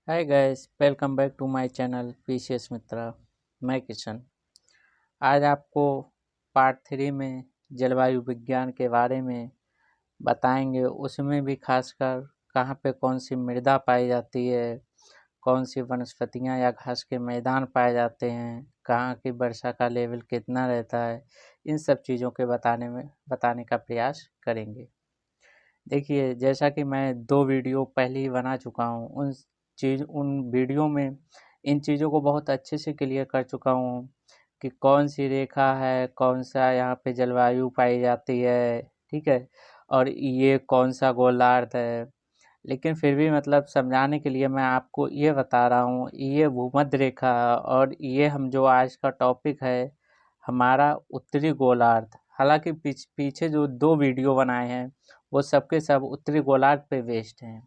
Hi guys, welcome back to my channel PCS Mitra. मैं किशन आज आपको पार्ट 3 में जलवायु विज्ञान के बारे में बताएंगे। उसमें भी खासकर कहाँ पे कौन सी मृदा पाई जाती है, कौन सी वनस्पतियाँ या घास के मैदान पाए जाते हैं, कहाँ की वर्षा का लेवल कितना रहता है, इन सब चीज़ों के बताने का प्रयास करेंगे। देखिए, जैसा कि मैं 2 वीडियो पहले ही बना चुका हूँ, उन वीडियो में इन चीज़ों को बहुत अच्छे से क्लियर कर चुका हूँ कि कौन सी रेखा है, कौन सा यहाँ पे जलवायु पाई जाती है, ठीक है? और ये कौन सा गोलार्ध है। लेकिन फिर भी मतलब समझाने के लिए मैं आपको ये बता रहा हूँ, ये भूमध्य रेखा है और ये हम जो आज का टॉपिक है हमारा उत्तरी गोलार्ध। हालांकि पीछे जो 2 वीडियो बनाए हैं वो सब के सब उत्तरी गोलार्ध पे बेस्ड हैं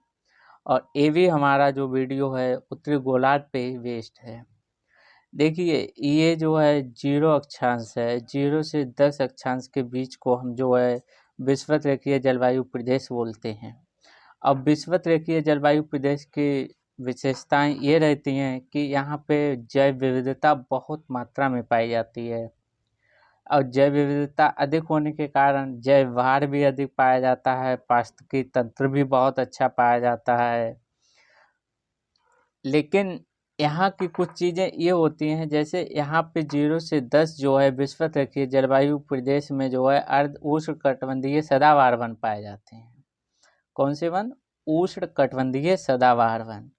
और ये भी हमारा जो वीडियो है उत्तरी गोलार्ध पे ही बेस्ड है। देखिए, ये जो है 0 अक्षांश है, 0 से 10 अक्षांश के बीच को हम जो है विषुवत-रेखीय जलवायु प्रदेश बोलते हैं। अब विषुवत-रेखीय जलवायु प्रदेश की विशेषताएं ये रहती हैं कि यहाँ पे जैव विविधता बहुत मात्रा में पाई जाती है और जैव विविधता अधिक होने के कारण जैव भार भी अधिक पाया जाता है, पारिस्थितिकी तंत्र भी बहुत अच्छा पाया जाता है। लेकिन यहाँ की कुछ चीज़ें ये होती हैं, जैसे यहाँ पे 0 से 10 जो है विषुवत-रेखीय जलवायु प्रदेश में जो है अर्ध उष्णकटिबंधीय सदाबहार वन पाए जाते हैं। कौन से वन? उष्णकटिबंधीय सदाबहार वन।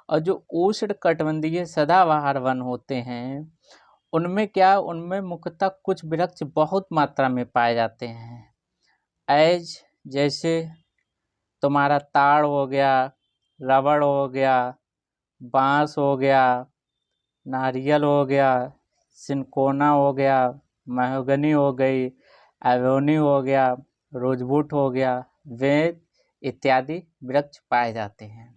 और जो उष्णकटिबंधीय सदाबहार वन होते हैं उनमें मुख्यतः कुछ वृक्ष बहुत मात्रा में पाए जाते हैं। जैसे तुम्हारा ताड़ हो गया, रबड़ हो गया, बांस हो गया, नारियल हो गया, सिनकोना हो गया, महोगनी हो गई, एवोनी हो गया, रोजवुड हो गया, वेद इत्यादि वृक्ष पाए जाते हैं।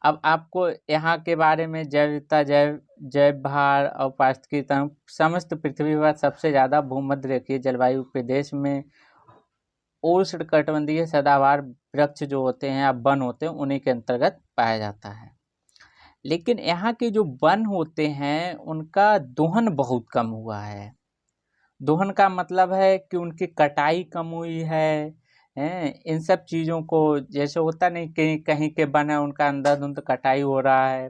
अब आपको यहाँ के बारे में जैविकता, जैव भार और पारिस्थितिकी तंत्र समस्त पृथ्वी पर सबसे ज़्यादा भूमध्य रेखीय जलवायु प्रदेश में उष्णकटिबंधीय सदाबहार वृक्ष जो होते हैं या वन होते हैं उन्हीं के अंतर्गत पाया जाता है। लेकिन यहाँ के जो वन होते हैं उनका दोहन बहुत कम हुआ है। दोहन का मतलब है कि उनकी कटाई कम हुई है। इन सब चीज़ों को, जैसे होता नहीं कहीं कहीं के वन है उनका अंधाधुंध कटाई हो रहा है।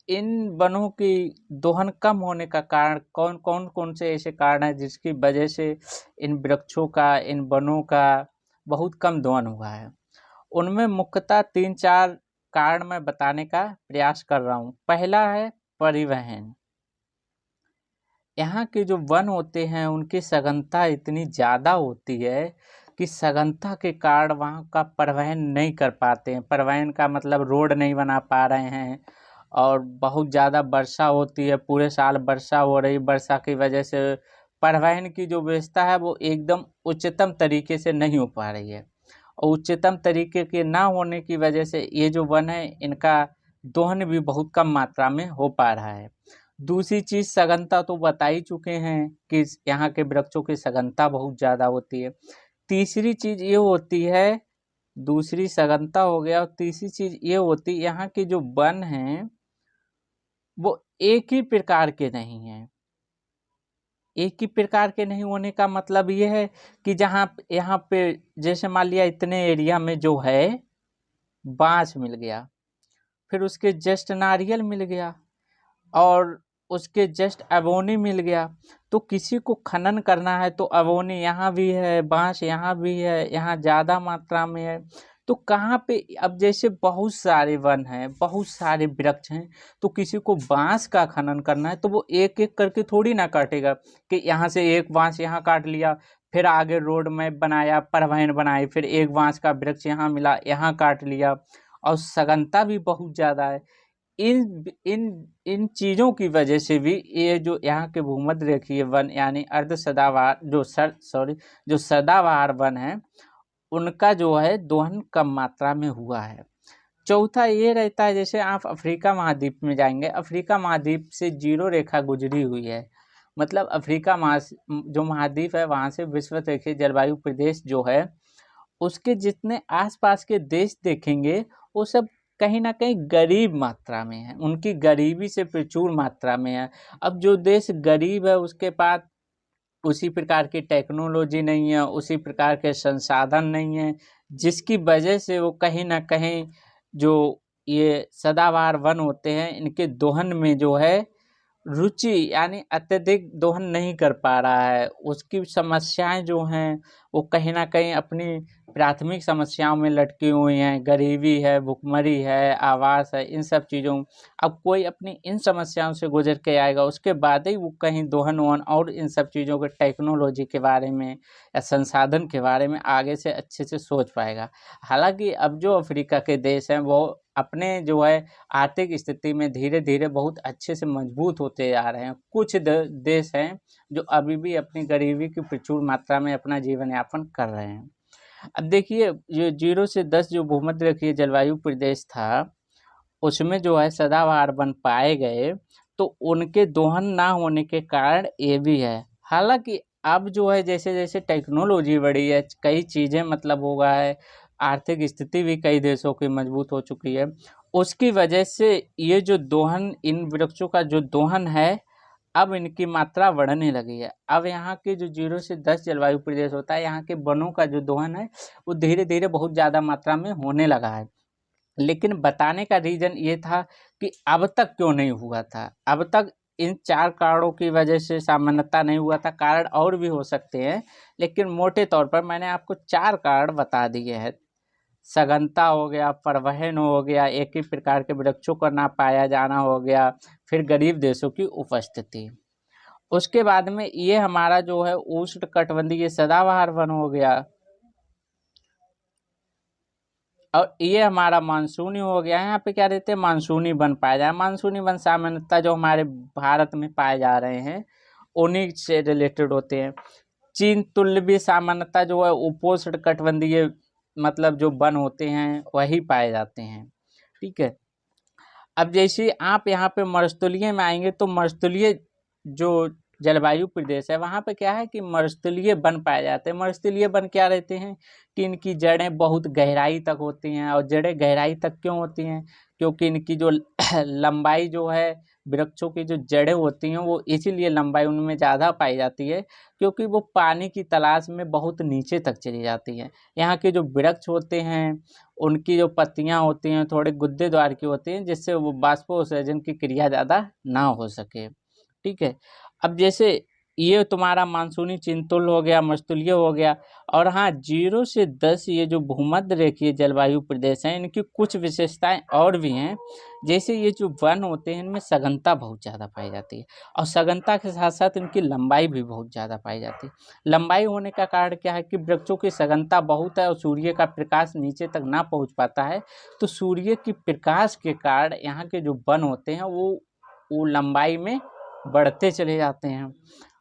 इन वनों की दोहन कम होने का कारण कौन से ऐसे कारण है जिसकी वजह से इन वृक्षों का, इन वनों का बहुत कम दोहन हुआ है? उनमें मुख्यतः 3-4 कारण मैं बताने का प्रयास कर रहा हूँ। पहला है परिवहन। यहाँ के जो वन होते हैं उनकी सघनता इतनी ज़्यादा होती है कि सघनता के कारण वहाँ का परिवहन नहीं कर पाते हैं। परिवहन का मतलब रोड नहीं बना पा रहे हैं और बहुत ज़्यादा वर्षा होती है, पूरे साल वर्षा हो रही, वर्षा की वजह से परिवहन की जो व्यवस्था है वो एकदम उच्चतम तरीके से नहीं हो पा रही है और उच्चतम तरीके के ना होने की वजह से ये जो वन है इनका दोहन भी बहुत कम मात्रा में हो पा रहा है। दूसरी चीज़, सघनता तो बता ही चुके हैं कि यहाँ के वृक्षों की सघनता बहुत ज़्यादा होती है। तीसरी चीज़ ये होती है, दूसरी सघनता हो गया और तीसरी चीज़ ये होती है यहाँ के जो वन हैं वो एक ही प्रकार के नहीं हैं। एक ही प्रकार के नहीं होने का मतलब ये है कि जहाँ यहाँ पे जैसे मान लिया इतने एरिया में जो है बांस मिल गया, फिर उसके जस्ट नारियल मिल गया और उसके जस्ट अबोनी मिल गया। तो किसी को खनन करना है तो अबोनी यहाँ भी है, बांस यहाँ भी है, यहाँ ज़्यादा मात्रा में है। तो कहाँ पे, अब जैसे बहुत सारे वन हैं, बहुत सारे वृक्ष हैं, तो किसी को बांस का खनन करना है तो वो एक एक करके थोड़ी ना काटेगा कि यहाँ से एक बांस यहाँ काट लिया, फिर आगे रोड में बनाया, परिवहन बनाए, फिर एक बांस का वृक्ष यहाँ मिला, यहाँ काट लिया। और सघनता भी बहुत ज़्यादा है। इन इन इन चीज़ों की वजह से भी ये जो यहाँ के भूमध्य रेखीय वन यानी अर्ध सदाबहार जो सदाबहार वन है उनका जो है दोहन कम मात्रा में हुआ है। चौथा ये रहता है, जैसे आप अफ्रीका महाद्वीप में जाएंगे, अफ्रीका महाद्वीप से 0 रेखा गुजरी हुई है। मतलब अफ्रीका जो महाद्वीप है वहाँ से विषुवत रेखीय जलवायु प्रदेश जो है उसके जितने आसपास के देश देखेंगे वो सब कहीं ना कहीं गरीब मात्रा में है, उनकी गरीबी से प्रचुर मात्रा में है। अब जो देश गरीब है उसके पास उसी प्रकार की टेक्नोलॉजी नहीं है, उसी प्रकार के संसाधन नहीं है, जिसकी वजह से वो कहीं ना कहीं जो ये सदाबहार वन होते हैं इनके दोहन में जो है रुचि यानी अत्यधिक दोहन नहीं कर पा रहा है। उसकी समस्याएं जो हैं वो कहीं ना कहीं अपनी प्राथमिक समस्याओं में लटकी हुई हैं, गरीबी है, भुखमरी है, आवास है, इन सब चीज़ों। अब कोई अपनी इन समस्याओं से गुजर के आएगा, उसके बाद ही वो कहीं दोहन वहन और इन सब चीज़ों के टेक्नोलॉजी के बारे में या संसाधन के बारे में आगे से अच्छे से सोच पाएगा। हालांकि अब जो अफ्रीका के देश हैं वो अपने जो है आर्थिक स्थिति में धीरे धीरे बहुत अच्छे से मजबूत होते आ रहे हैं। कुछ देश हैं जो अभी भी अपनी गरीबी की प्रचुर मात्रा में अपना जीवन यापन कर रहे हैं। अब देखिए जो 0 से 10 जो भूमध्य रेखीय जलवायु प्रदेश था उसमें जो है सदाबहार वन पाए गए, तो उनके दोहन ना होने के कारण ये भी है। हालांकि अब जो है जैसे जैसे टेक्नोलॉजी बढ़ी है, कई चीज़ें मतलब हो गया है, आर्थिक स्थिति भी कई देशों की मजबूत हो चुकी है, उसकी वजह से ये जो दोहन इन वृक्षों का जो दोहन है अब इनकी मात्रा बढ़ने लगी है। अब यहाँ के जो 0 से 10 जलवायु प्रदेश होता है, यहाँ के वनों का जो दोहन है वो धीरे धीरे बहुत ज़्यादा मात्रा में होने लगा है। लेकिन बताने का रीज़न ये था कि अब तक क्यों नहीं हुआ था, अब तक इन 4 कारणों की वजह से सामान्यतः नहीं हुआ था। कारण और भी हो सकते हैं, लेकिन मोटे तौर पर मैंने आपको 4 कारण बता दिए हैं। सघनता हो गया, परिवहन हो गया, एक ही प्रकार के वृक्षों का ना पाया जाना हो गया, फिर गरीब देशों की उपस्थिति। उसके बाद में ये हमारा जो है उष्णकटिबंधीय सदाबहार वन हो गया, और ये हमारा मानसूनी हो गया। यहाँ पे क्या रहते हैं, मानसूनी वन पाया जाए। मानसूनी वन सामान्यतः जो हमारे भारत में पाए जा रहे हैं उन्हीं से रिलेटेड होते हैं। चीन तुल्य भी सामान्यतः जो है उपोष्ण कटिबंधीय मतलब जो वन होते हैं वही पाए जाते हैं। ठीक है। अब जैसे आप यहाँ पे मरुस्थलीय में आएंगे तो मरुस्थलीय जो जलवायु प्रदेश है वहाँ पे क्या है कि मरुस्थलीय वन पाए जाते हैं। मरुस्थलीय वन क्या रहते हैं कि इनकी जड़ें बहुत गहराई तक होती हैं, और जड़ें गहराई तक क्यों होती हैं, क्योंकि इनकी जो लंबाई जो है वृक्षों की जो जड़ें होती हैं वो इसीलिए लंबाई उनमें ज़्यादा पाई जाती है क्योंकि वो पानी की तलाश में बहुत नीचे तक चली जाती हैं। यहाँ के जो वृक्ष होते हैं उनकी जो पत्तियाँ होती हैं थोड़े गुद्देदार की होती हैं, जिससे वो बाष्पोत्सर्जन की क्रिया ज़्यादा ना हो सके। ठीक है। अब जैसे ये तुम्हारा मानसूनी चिंतुल हो गया, मस्तूलिया हो गया, और हाँ 0 से 10 ये जो भूमध्य रेखीय जलवायु प्रदेश हैं इनकी कुछ विशेषताएं और भी हैं। जैसे ये जो वन होते हैं इनमें सघनता बहुत ज़्यादा पाई जाती है, और सघनता के साथ साथ इनकी लंबाई भी बहुत ज़्यादा पाई जाती है। लंबाई होने का कारण क्या है कि वृक्षों की सघनता बहुत है और सूर्य का प्रकाश नीचे तक ना पहुँच पाता है, तो सूर्य की प्रकाश के कारण यहाँ के जो वन होते हैं वो लंबाई में बढ़ते चले जाते हैं।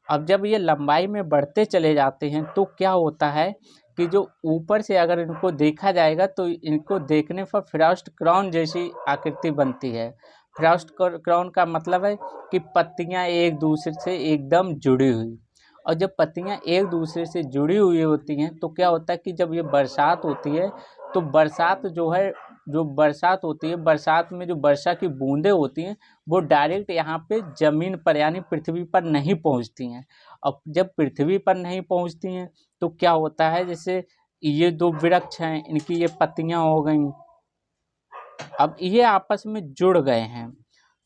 अब जब ये लंबाई में बढ़ते चले जाते हैं तो क्या होता है कि जो ऊपर से अगर इनको देखा जाएगा तो इनको देखने पर फ्रॉस्ट क्राउन जैसी आकृति बनती है। फ्रॉस्ट क्राउन का मतलब है कि पत्तियां एक दूसरे से एकदम जुड़ी हुई, और जब पत्तियां एक दूसरे से जुड़ी हुई होती हैं तो क्या होता है कि जब ये बरसात होती है तो बरसात जो है जो बरसात होती है, बरसात में जो वर्षा की बूंदें होती हैं वो डायरेक्ट यहाँ पे ज़मीन पर यानी पृथ्वी पर नहीं पहुँचती हैं। अब जब पृथ्वी पर नहीं पहुँचती हैं तो क्या होता है, जैसे ये दो वृक्ष हैं इनकी ये पत्तियाँ हो गई, अब ये आपस में जुड़ गए हैं,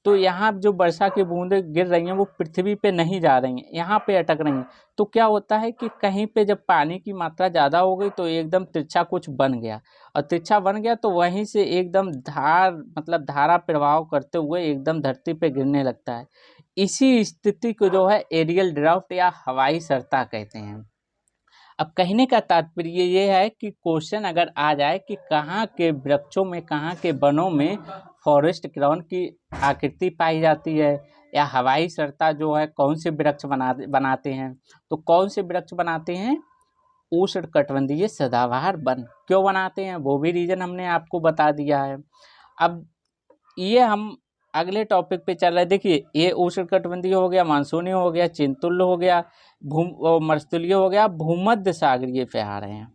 तो यहाँ जो वर्षा की बूंदें गिर रही हैं वो पृथ्वी पे नहीं जा रही हैं, यहाँ पे अटक रही हैं। तो क्या होता है कि कहीं पे जब पानी की मात्रा ज़्यादा हो गई तो एकदम तिरछा कुछ बन गया, और तिरछा बन गया तो वहीं से एकदम धार मतलब धारा प्रवाह करते हुए एकदम धरती पे गिरने लगता है। इसी स्थिति को जो है एरियल ड्राफ्ट या हवाई सरता कहते हैं। अब कहने का तात्पर्य ये है कि क्वेश्चन अगर आ जाए कि कहाँ के वृक्षों में, कहाँ के वनों में फॉरेस्ट क्राउन की आकृति पाई जाती है, या हवाई सरता जो है कौन से वृक्ष बनाते हैं, तो कौन से वृक्ष बनाते हैं, उष्णकटिबंधीय सदाबहार वन क्यों बनाते हैं वो भी रीजन हमने आपको बता दिया है। अब ये हम अगले टॉपिक पे चल रहे हैं। देखिए ये उष्णकटिबंधीय हो गया, मानसूनी हो गया, चिंतुल्य हो गया, मरुस्थलीय हो गया, भूमध्य सागरीय पे आ रहे हैं।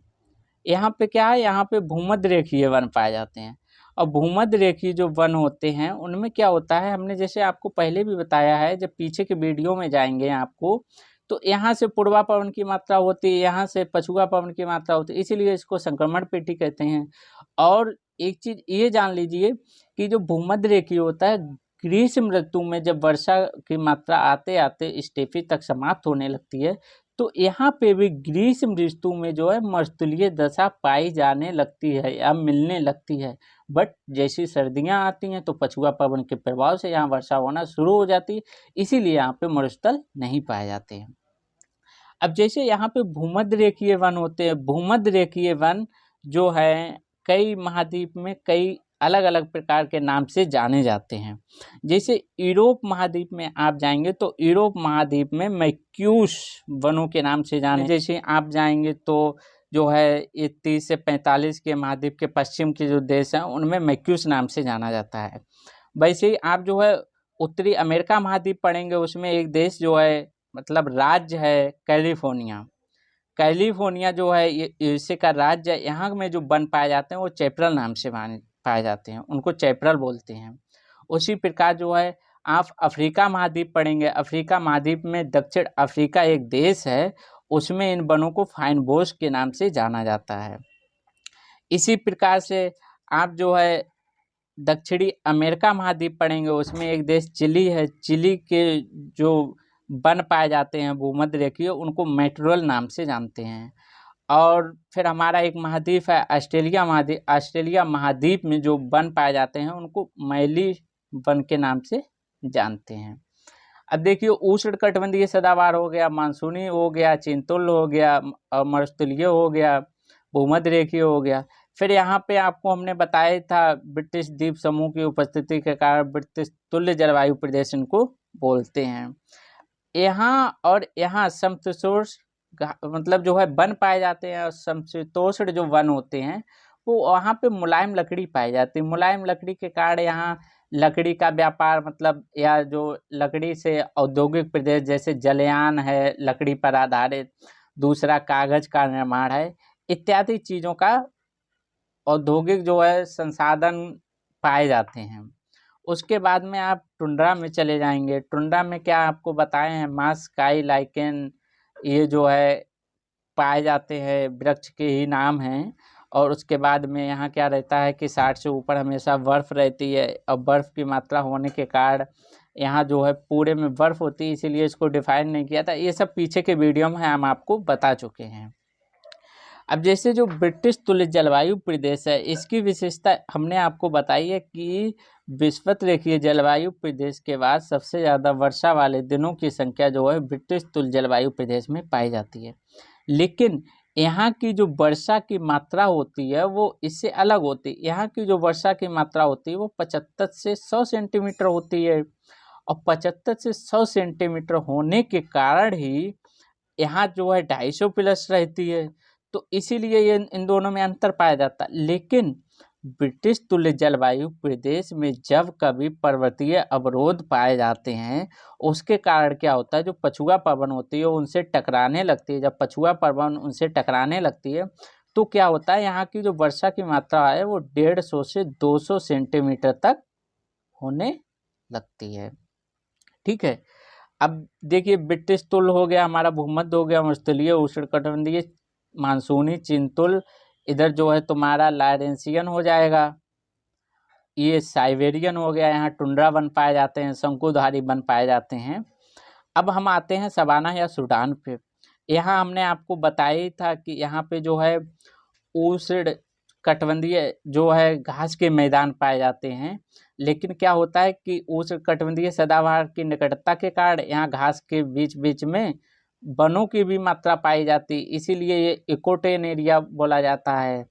यहाँ पे क्या है, यहाँ पे भूमध्य रेखीय वन पाए जाते हैं, और भूमध्य रेखीय जो वन होते हैं उनमें क्या होता है, हमने जैसे आपको पहले भी बताया है, जब पीछे के वीडियो में जाएंगे आपको, तो यहाँ से पूर्वा पवन की मात्रा होती है, यहाँ से पछुआ पवन की मात्रा होती है, इसीलिए इसको संक्रमण पेटी कहते हैं। और एक चीज ये जान लीजिए कि जो भूमध्य रेखीय होता है, ग्रीष्म ऋतु में जब वर्षा की मात्रा आते आते स्टेपी तक समाप्त होने लगती है, तो यहाँ पे भी ग्रीष्म ऋतु में जो है मर्दतुल्य दशा पाई जाने लगती है या मिलने लगती है। बट जैसी सर्दियाँ आती हैं तो पछुआ पवन के प्रभाव से यहाँ वर्षा होना शुरू हो जाती है, इसीलिए यहाँ पे मरुस्थल नहीं पाए जाते हैं। अब जैसे यहाँ पे भूमध्य रेखीय वन होते हैं, भूमध्य रेखीय वन जो है कई महाद्वीप में कई अलग अलग प्रकार के नाम से जाने जाते हैं। जैसे यूरोप महाद्वीप में आप जाएंगे तो यूरोप महाद्वीप में मैक्यूस वनों के नाम से जाने, जैसे आप जाएंगे तो जो है ये 30 से 45 के महाद्वीप के पश्चिम के जो देश हैं उनमें मैक्यूस नाम से जाना जाता है। वैसे ही आप जो है उत्तरी अमेरिका महाद्वीप पढ़ेंगे, उसमें एक देश जो है मतलब राज्य है कैलिफोर्निया। कैलिफोर्निया जो है ये यूएसए का राज्य है, यहाँ में जो वन पाए जाते हैं वो चैपरल नाम से पाए जाते हैं, उनको चैपरल बोलते हैं। उसी प्रकार जो है आप अफ्रीका महाद्वीप पढ़ेंगे, अफ्रीका महाद्वीप में दक्षिण अफ्रीका एक देश है, उसमें इन वनों को फाइन बोस के नाम से जाना जाता है। इसी प्रकार से आप जो है दक्षिणी अमेरिका महाद्वीप पढ़ेंगे, उसमें एक देश चिली है, चिली के जो वन पाए जाते हैं भूमध्य रेखीय उनको मेट्रोल नाम से जानते हैं। और फिर हमारा एक महाद्वीप है ऑस्ट्रेलिया महाद्वीप, ऑस्ट्रेलिया महाद्वीप में जो वन पाए जाते हैं उनको मैली वन के नाम से जानते हैं। अब देखिए उष्ण कटिबंधीय सदाबहार हो गया, मानसूनी हो गया, चिंतुल हो गया, मरुस्थलीय हो गया, भूमध्य रेखीय हो गया। फिर यहाँ पे आपको हमने बताया था ब्रिटिश द्वीप समूह की उपस्थिति के कारण ब्रिटिश तुल्य जलवायु प्रदेश इनको बोलते हैं। यहाँ और यहाँ समशीतोष्ण मतलब जो है वन पाए जाते हैं, और समशीतोष्ण जो वन होते हैं वो वहाँ पे मुलायम लकड़ी पाई जाती है। मुलायम लकड़ी के कारण यहाँ लकड़ी का व्यापार मतलब या जो लकड़ी से औद्योगिक प्रदेश जैसे जलयान है लकड़ी पर आधारित, दूसरा कागज का निर्माण है, इत्यादि चीज़ों का औद्योगिक जो है संसाधन पाए जाते हैं। उसके बाद में आप टुंड्रा में चले जाएंगे, टुंड्रा में क्या आपको बताए हैं मास काई लाइकेन ये जो है पाए जाते हैं, वृक्ष के ही नाम हैं। और उसके बाद में यहाँ क्या रहता है कि 60 से ऊपर हमेशा बर्फ़ रहती है, और बर्फ़ की मात्रा होने के कारण यहाँ जो है पूरे में बर्फ़ होती है, इसीलिए इसको डिफाइन नहीं किया था। ये सब पीछे के वीडियो में हम आपको बता चुके हैं। अब जैसे जो ब्रिटिश तुल्य जलवायु प्रदेश है इसकी विशेषता हमने आपको बताई है कि विषुवत रेखीय जलवायु प्रदेश के बाद सबसे ज़्यादा वर्षा वाले दिनों की संख्या जो है ब्रिटिश तुल्य जलवायु प्रदेश में पाई जाती है। लेकिन यहाँ की जो वर्षा की मात्रा होती है वो इससे अलग होती है। यहाँ की जो वर्षा की मात्रा होती है वो 75 से 100 सेंटीमीटर होती है, और 75 से 100 सेंटीमीटर होने के कारण ही यहाँ जो है 250 प्लस रहती है, तो इसीलिए ये इन दोनों में अंतर पाया जाता है। लेकिन ब्रिटिश तुल्य जलवायु प्रदेश में जब कभी पर्वतीय अवरोध पाए जाते हैं उसके कारण क्या होता है, जो पछुआ पवन होती है उनसे टकराने लगती है। जब पछुआ पवन उनसे टकराने लगती है तो क्या होता है, यहाँ की जो वर्षा की मात्रा है वो 150 से 200 सेंटीमीटर तक होने लगती है। ठीक है, अब देखिए ब्रिटिश तुल्य हो गया हमारा, भूमध्य हो गया, मरुस्थलीय, उष्णकटिबंधीय, मानसूनी, चिंतुल, इधर जो है तुम्हारा लारेंसियन हो जाएगा, ये साइबेरियन हो गया, यहाँ टुंड्रा वन पाए जाते हैं, शंकुधारी वन पाए जाते हैं। अब हम आते हैं सवाना या सूडान पे। यहाँ हमने आपको बताया ही था कि यहाँ पे जो है उष्ण कटिबंधीय जो है घास के मैदान पाए जाते हैं। लेकिन क्या होता है कि उष्ण कटिबंधीय सदाबहार की निकटता के कारण यहाँ घास के बीच बीच में वनों की भी मात्रा पाई जाती, इसीलिए ये इकोटोन एरिया बोला जाता है।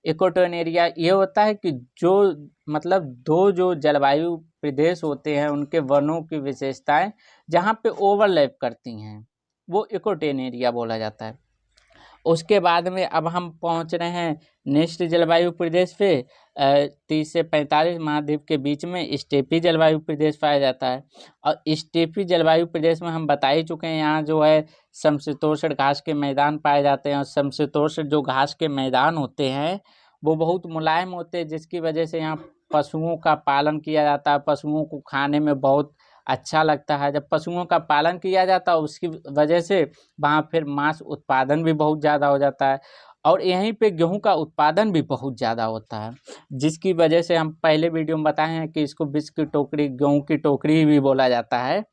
इकोटोन एरिया ये होता है कि जो मतलब दो जो जलवायु प्रदेश होते हैं उनके वनों की विशेषताएं जहाँ पे ओवरलैप करती हैं वो इकोटोन एरिया बोला जाता है। उसके बाद में अब हम पहुँच रहे हैं नेक्स्ट जलवायु प्रदेश पे। 30 से 45 महाद्वीप के बीच में स्टेपी जलवायु प्रदेश पाया जाता है, और स्टेपी जलवायु प्रदेश में हम बता ही चुके हैं यहाँ जो है समशीतोष्ण घास के मैदान पाए जाते हैं। और समशीतोष्ण जो घास के मैदान होते हैं वो बहुत मुलायम होते हैं, जिसकी वजह से यहाँ पशुओं का पालन किया जाता है। पशुओं को खाने में बहुत अच्छा लगता है। जब पशुओं का पालन किया जाता है उसकी वजह से वहाँ फिर मांस उत्पादन भी बहुत ज़्यादा हो जाता है, और यहीं पे गेहूं का उत्पादन भी बहुत ज़्यादा होता है, जिसकी वजह से हम पहले वीडियो में बताए हैं कि इसको विश्व की टोकरी, गेहूं की टोकरी भी बोला जाता है।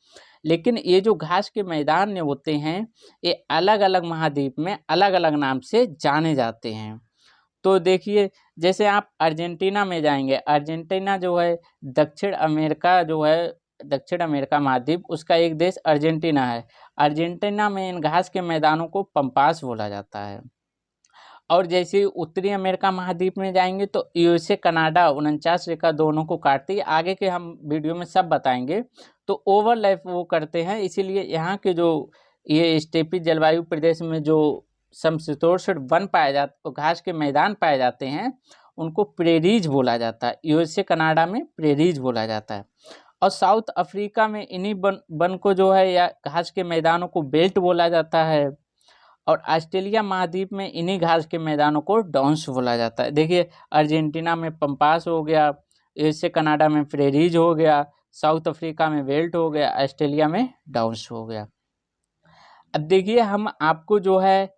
लेकिन ये जो घास के मैदान में होते हैं ये अलग अलग महाद्वीप में अलग अलग नाम से जाने जाते हैं। तो देखिए, जैसे आप अर्जेंटीना में जाएंगे, अर्जेंटीना जो है दक्षिण अमेरिका जो है, दक्षिण अमेरिका महाद्वीप, उसका एक देश अर्जेंटीना है। अर्जेंटीना में इन घास के मैदानों को पंपास बोला जाता है। और जैसे उत्तरी अमेरिका महाद्वीप में जाएंगे तो यूएसए कनाडा 49 रेखा दोनों को काटती है। आगे के हम वीडियो में सब बताएंगे। तो ओवरलैप वो करते हैं, इसीलिए यहाँ के जो ये स्टेपी जलवायु प्रदेश में जो समशीतोष्ण वन पाए जाते, घास के मैदान पाए जाते हैं, उनको प्रेरीज बोला जाता है। यूएसए कनाडा में प्रेरीज बोला जाता है। और साउथ अफ्रीका में इन्हीं वन को जो है या घास के मैदानों को बेल्ट बोला जाता है। और ऑस्ट्रेलिया महाद्वीप में इन्हीं घास के मैदानों को डाउन्स बोला जाता है। देखिए, अर्जेंटीना में पंपास हो गया, यूएसए कनाडा में प्रेरीज हो गया, साउथ अफ्रीका में वेल्ट हो गया, ऑस्ट्रेलिया में डाउन्स हो गया। अब देखिए, हम आपको जो है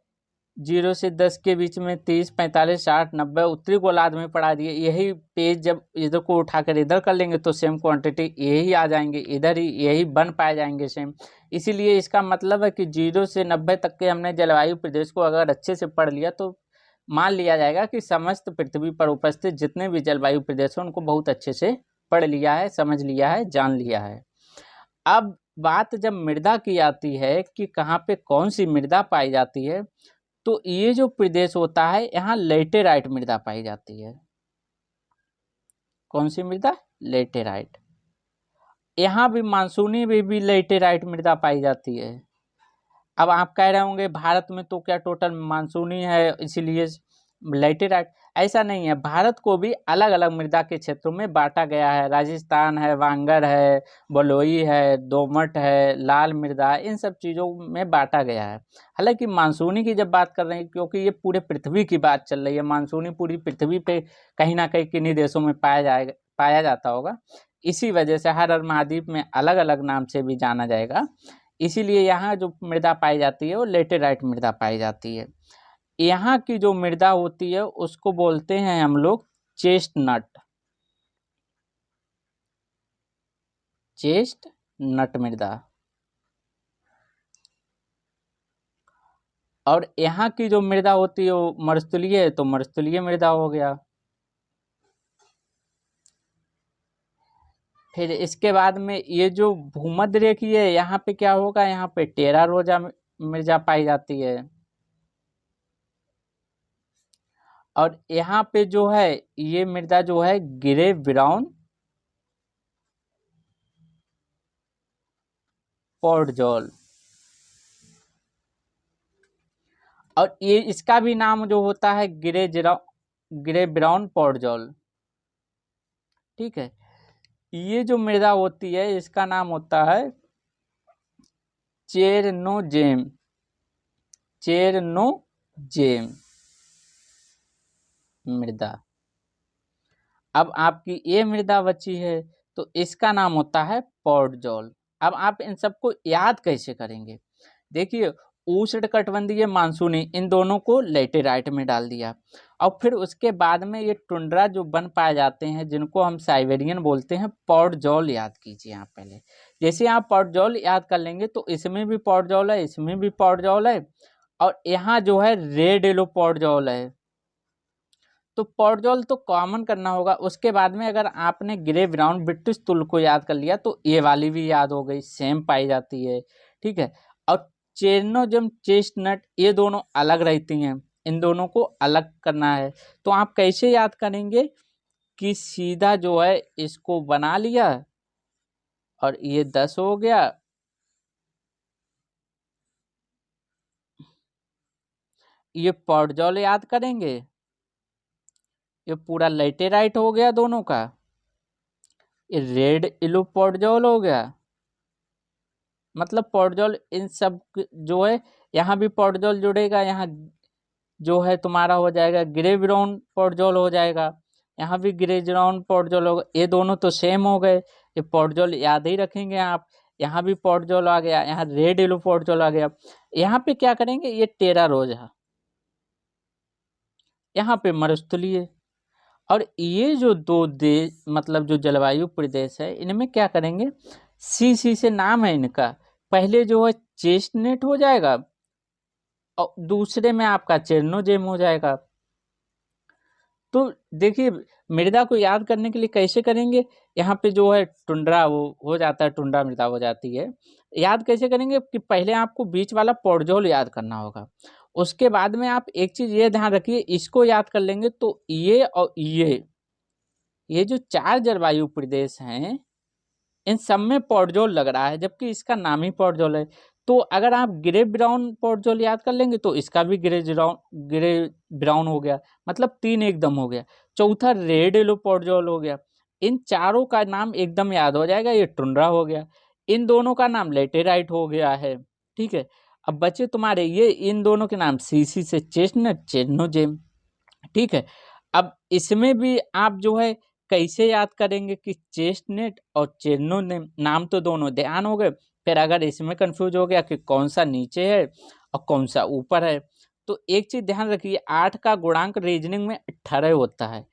0 से 10 के बीच में 30, 45, 60, 90 उत्तरी गोलार्ध में पढ़ा दिए। यही पेज जब इधर को उठाकर इधर कर लेंगे तो सेम क्वांटिटी यही आ जाएंगे, इधर ही यही बन पाए जाएंगे सेम। इसीलिए इसका मतलब है कि 0 से 90 तक के हमने जलवायु प्रदेश को अगर अच्छे से पढ़ लिया तो मान लिया जाएगा कि समस्त पृथ्वी पर उपस्थित जितने भी जलवायु प्रदेश हैं उनको बहुत अच्छे से पढ़ लिया है, समझ लिया है, जान लिया है। अब बात जब मृदा की आती है कि कहाँ पे कौन सी मृदा पाई जाती है, तो ये जो प्रदेश होता है यहाँ लेटेराइट मृदा पाई जाती है। कौन सी मृदा? लेटेराइट। यहाँ भी मानसूनी में भी लेटेराइट मृदा पाई जाती है। अब आप कह रहे होंगे भारत में तो क्या टोटल मानसूनी है इसीलिए लेटेराइट? ऐसा नहीं है, भारत को भी अलग अलग मृदा के क्षेत्रों में बांटा गया है। राजस्थान है, वांगर है, बलुई है, दोमट है, लाल मृदा, इन सब चीज़ों में बांटा गया है। हालांकि मानसूनी की जब बात कर रहे हैं, क्योंकि ये पूरे पृथ्वी की बात चल रही है, मानसूनी पूरी पृथ्वी पे कहीं ना कहीं किन्हीं देशों में पाया जाता होगा, इसी वजह से हर महाद्वीप में अलग अलग नाम से भी जाना जाएगा। इसीलिए यहाँ जो मृदा पाई जाती है वो लेटेराइट मृदा पाई जाती है। यहाँ की जो मृदा होती है उसको बोलते हैं हम लोग चेस्टनट, चेस्टनट मृदा। और यहाँ की जो मृदा होती है वो मरुस्थलीय है, तो मरुस्थलीय मृदा हो गया। फिर इसके बाद में ये जो भूमध्य रेखीय है यहाँ पे क्या होगा, यहाँ पे टेरा रोजा मृदा पाई जाती है। और यहाँ पे जो है ये मृदा जो है ग्रे ब्राउन पोर्टजोल, और ये इसका भी नाम जो होता है ग्रे ब्राउन पोर्टजोल। ठीक है, ये जो मृदा होती है इसका नाम होता है चेरनोजेम, चेरनोजेम मृदा। अब आपकी ये मृदा बची है तो इसका नाम होता है पोर्टजोल। अब आप इन सबको याद कैसे करेंगे? देखिए, उष्णकटिबंधीय मानसूनी इन दोनों को लेटेराइट में डाल दिया, और फिर उसके बाद में ये टुंड्रा जो बन पाए जाते हैं जिनको हम साइबेरियन बोलते हैं, पोर्टजोल याद कीजिए आप पहले। जैसे आप पोर्टजोल याद कर लेंगे तो इसमें भी पोर्टजोल है, इसमें भी पोर्टजोल है, और यहाँ जो है रेड येलो पोर्टजोल है। तो पोर्टजोल तो कॉमन करना होगा। उसके बाद में अगर आपने ग्रे ब्राउन ब्रिटिश तुल को याद कर लिया तो ये वाली भी याद हो गई, सेम पाई जाती है। ठीक है, और चेरनोजम चेस्टनट ये दोनों अलग रहती हैं, इन दोनों को अलग करना है। तो आप कैसे याद करेंगे कि सीधा जो है इसको बना लिया और ये 10 हो गया, ये पोर्टजोल याद करेंगे, ये पूरा लेटेराइट हो गया दोनों का, ये रेड येलो पोर्टजोल हो गया। मतलब पोर्टजोल इन सब जो है, यहाँ भी पोर्टजोल जुड़ेगा, यहाँ जो है तुम्हारा हो जाएगा ग्रे ब्राउन पोर्टजोल हो जाएगा। यहाँ भी ग्रे ब्राउन पोर्टजोल होगा। ये दोनों तो सेम हो गए, ये पोर्टजोल याद ही रखेंगे आप। यहाँ भी पोर्टजोल आ गया, यहाँ रेड येलो पोर्टजोल आ गया। यहाँ पे क्या करेंगे, ये टेरा रोजा, यहाँ पे मरुस्थलीय। और ये जो दो देश मतलब जो जलवायु प्रदेश है, इनमें क्या करेंगे, सी से नाम है इनका। पहले जो है चेस्टनट हो जाएगा और दूसरे में आपका चेरनोजेम हो जाएगा। तो देखिए, मृदा को याद करने के लिए कैसे करेंगे, यहाँ पे जो है टुंड्रा वो हो जाता है, टुंड्रा मृदा हो जाती है। याद कैसे करेंगे कि पहले आपको बीच वाला पोर्टजोल याद करना होगा। उसके बाद में आप एक चीज ये ध्यान रखिए, इसको याद कर लेंगे तो ये और ये जो 4 जलवायु प्रदेश हैं, इन सब में पोर्टजोल लग रहा है, जबकि इसका नाम ही पोर्टजोल है। तो अगर आप ग्रे ब्राउन पोर्टजोल याद कर लेंगे तो इसका भी ग्रे ब्राउन हो गया, मतलब 3 एकदम हो गया। चौथा रेड येलो पोर्टजोल हो गया। इन चारों का नाम एकदम याद हो जाएगा, ये टुंड्रा हो गया। इन दोनों का नाम लेटेराइट हो गया है। ठीक है, अब बचे तुम्हारे ये, इन दोनों के नाम सीसी से चेस्टनट चेरनोजेम। ठीक है, अब इसमें भी आप जो है कैसे याद करेंगे कि चेस्टनट और चेरनोजेम, नाम तो दोनों ध्यान हो गए। फिर अगर इसमें कंफ्यूज हो गया कि कौन सा नीचे है और कौन सा ऊपर है, तो एक चीज ध्यान रखिए, 8 का गुणांक रीजनिंग में 18 होता है।